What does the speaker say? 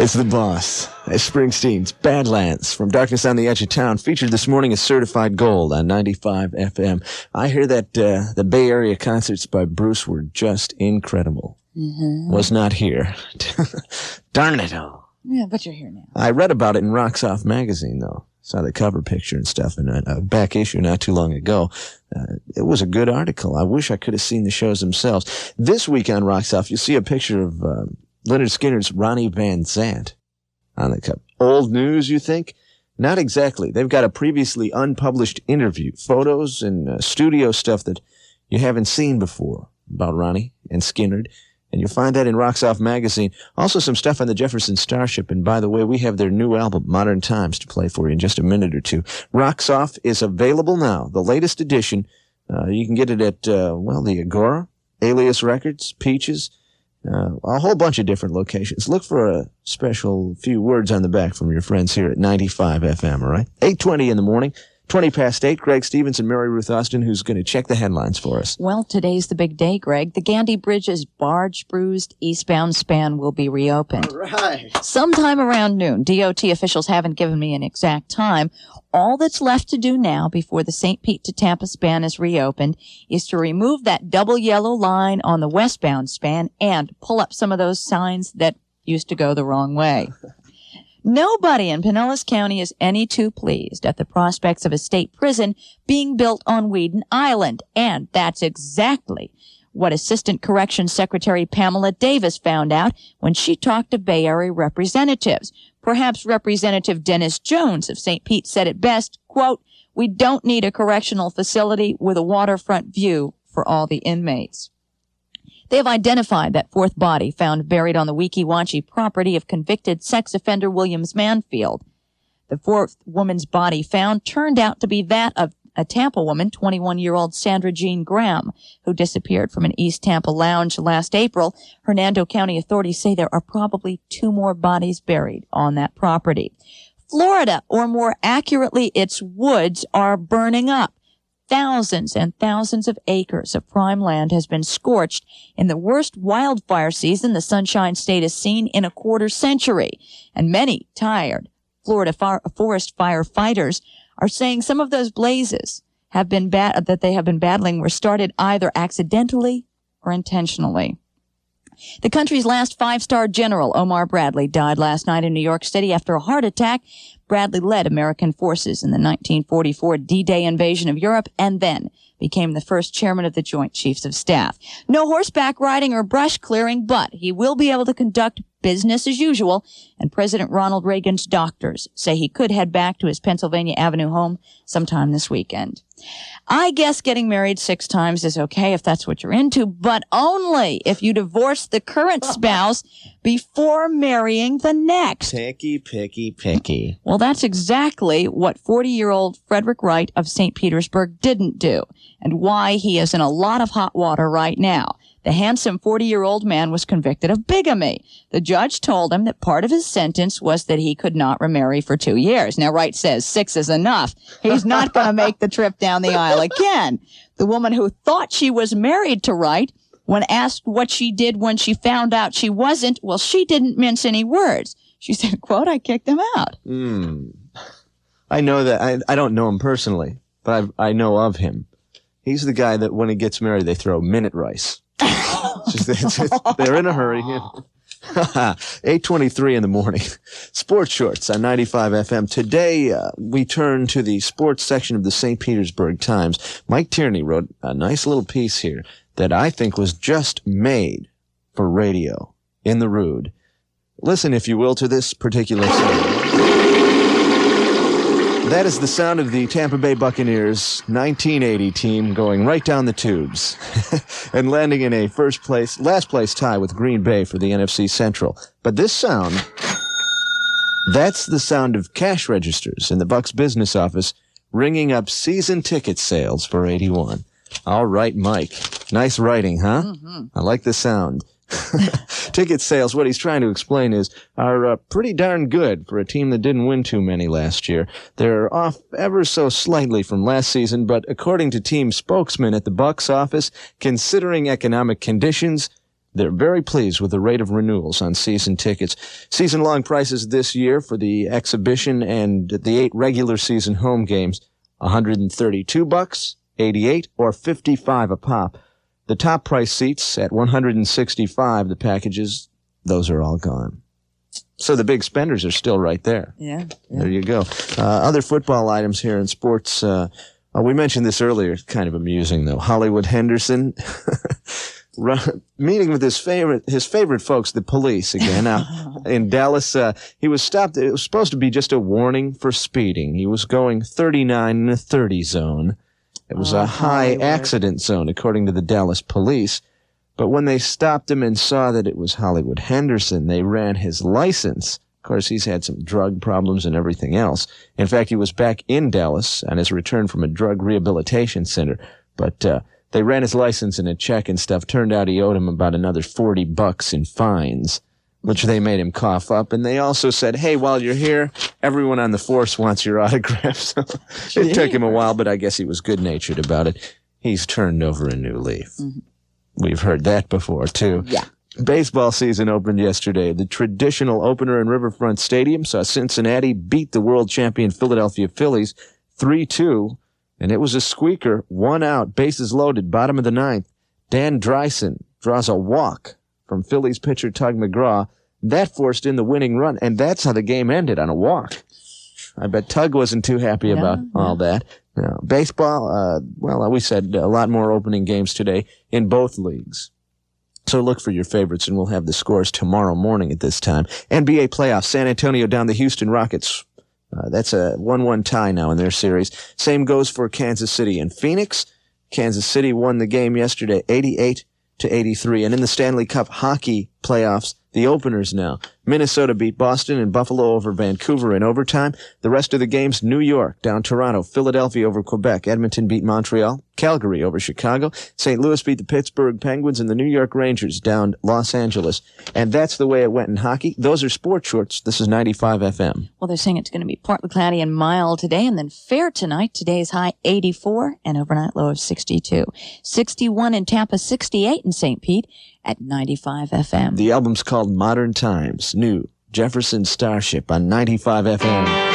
It's the boss. It's Springsteen's Badlands from Darkness on the Edge of Town, featured this morning as certified gold on 95 FM. I hear that the Bay Area concerts by Bruce were just incredible. Mm-hmm. Was not here. Darn it all. Yeah, but you're here now. I read about it in Rocks Off magazine, though. Saw the cover picture and stuff in a back issue not too long ago. It was a good article. I wish I could have seen the shows themselves. This week on Rocks Off, you'll see a picture of Leonard Skinner's Ronnie Van Zant on the cover. Old news, you think? Not exactly. They've got a previously unpublished interview, photos and studio stuff that you haven't seen before about Ronnie and Skinner. And you'll find that in Rocks Off magazine. Also some stuff on the Jefferson Starship. And by the way, we have their new album, Modern Times, to play for you in just a minute or two. Rocks Off is available now. The latest edition. You can get it at, the Agora, Alias Records, Peaches, a whole bunch of different locations. Look for a special few words on the back from your friends here at 95 FM, all right? 8:20 in the morning. 20 past 8, Greg Stevens and Mary Ruth Austin, who's going to check the headlines for us. Well, today's the big day, Greg. The Gandy Bridge's barge-bruised eastbound span will be reopened. All right. Sometime around noon. DOT officials haven't given me an exact time. All that's left to do now before the St. Pete to Tampa span is reopened is to remove that double yellow line on the westbound span and pull up some of those signs that used to go the wrong way. Nobody in Pinellas County is any too pleased at the prospects of a state prison being built on Whedon Island. And that's exactly what Assistant Corrections Secretary Pamela Davis found out when she talked to Bay Area representatives. Perhaps Representative Dennis Jones of St. Pete said it best, quote, "We don't need a correctional facility with a waterfront view for all the inmates." They have identified that fourth body found buried on the Weeki Wachee property of convicted sex offender Williams Manfield. The fourth woman's body found turned out to be that of a Tampa woman, 21-year-old Sandra Jean Graham, who disappeared from an East Tampa lounge last April. Hernando County authorities say there are probably 2 more bodies buried on that property. Florida, or more accurately, its woods, are burning up. Thousands and thousands of acres of prime land has been scorched in the worst wildfire season the Sunshine State has seen in a quarter century. And many tired Florida forest firefighters are saying some of those blazes that they have been battling were started either accidentally or intentionally. The country's last 5-star general, Omar Bradley, died last night in New York City after a heart attack. Bradley led American forces in the 1944 D-Day invasion of Europe and then became the first chairman of the Joint Chiefs of Staff. No horseback riding or brush clearing, but he will be able to conduct business as usual, and President Ronald Reagan's doctors say he could head back to his Pennsylvania Avenue home sometime this weekend. I guess getting married 6 times is okay if that's what you're into, but only if you divorce the current spouse before marrying the next. Picky, picky, picky. Well, that's exactly what 40-year-old Frederick Wright of St. Petersburg didn't do, and why he is in a lot of hot water right now. The handsome 40-year-old man was convicted of bigamy. The judge told him that part of his sentence was that he could not remarry for 2 years. Now, Wright says 6 is enough. He's not going to make the trip down the aisle again. The woman who thought she was married to Wright, when asked what she did when she found out she wasn't, well, she didn't mince any words. She said, quote, "I kicked him out." I know that. I don't know him personally, but I know of him. He's the guy that when he gets married, they throw minute rice. They're in a hurry. 8:23 in the morning. Sports Shorts on 95 FM. Today, we turn to the sports section of the St. Petersburg Times. Mike Tierney wrote a nice little piece here that I think was just made for radio in the Rude. Listen, if you will, to this particular song. That is the sound of the Tampa Bay Buccaneers 1980 team going right down the tubes and landing in a last place tie with Green Bay for the NFC Central. But this sound, that's the sound of cash registers in the Bucs business office ringing up season ticket sales for 81. All right, Mike. Nice writing, huh? Mm-hmm. I like the sound. Ticket sales, what he's trying to explain are pretty darn good for a team that didn't win too many last year. They're off ever so slightly from last season, but according to team spokesman at the Bucs office, considering economic conditions, They're very pleased with the rate of renewals on season tickets. Season-long prices this year for the exhibition and the 8 regular season home games, $132, $88, or $55 a pop. The top price seats at $165, the packages, those are all gone. So the big spenders are still right there. Yeah. There you go. Other football items here in sports. We mentioned this earlier. It's kind of amusing, though. Hollywood Henderson meeting with his favorite folks, the police, again. Now, in Dallas, he was stopped. It was supposed to be just a warning for speeding. He was going 39 in a 30 zone. It was a high Hollywood accident zone, according to the Dallas police. But when they stopped him and saw that it was Hollywood Henderson, they ran his license. Of course, he's had some drug problems and everything else. In fact, he was back in Dallas on his return from a drug rehabilitation center. But they ran his license and a check and stuff. Turned out he owed him about another $40 in fines, which they made him cough up. And they also said, hey, while you're here, everyone on the force wants your autograph. So it took him a while, but I guess he was good-natured about it. He's turned over a new leaf. Mm-hmm. We've heard that before, too. Yeah. Baseball season opened yesterday. The traditional opener in Riverfront Stadium saw Cincinnati beat the world champion Philadelphia Phillies 3-2, and it was a squeaker. 1 out, bases loaded, bottom of the 9th. Dan Dreisen draws a walk from Phillies pitcher Tug McGraw. That forced in the winning run, and that's how the game ended, on a walk. I bet Tug wasn't too happy about all that. No. Baseball, we said a lot more opening games today in both leagues. So look for your favorites, and we'll have the scores tomorrow morning at this time. NBA playoffs, San Antonio down the Houston Rockets. That's a 1-1 tie now in their series. Same goes for Kansas City and Phoenix. Kansas City won the game yesterday, 88-83. And in the Stanley Cup hockey playoffs, the openers now. Minnesota beat Boston and Buffalo over Vancouver in overtime. The rest of the games, New York down Toronto, Philadelphia over Quebec, Edmonton beat Montreal, Calgary over Chicago, St. Louis beat the Pittsburgh Penguins, and the New York Rangers down Los Angeles. And that's the way it went in hockey. Those are sports shorts. This is 95 FM. Well, they're saying it's going to be partly cloudy and mild today, and then fair tonight. Today's high 84 and overnight low of 62. 61 in Tampa, 68 in St. Pete at 95 FM. The album's called Modern Times. New Jefferson Starship on 95 FM.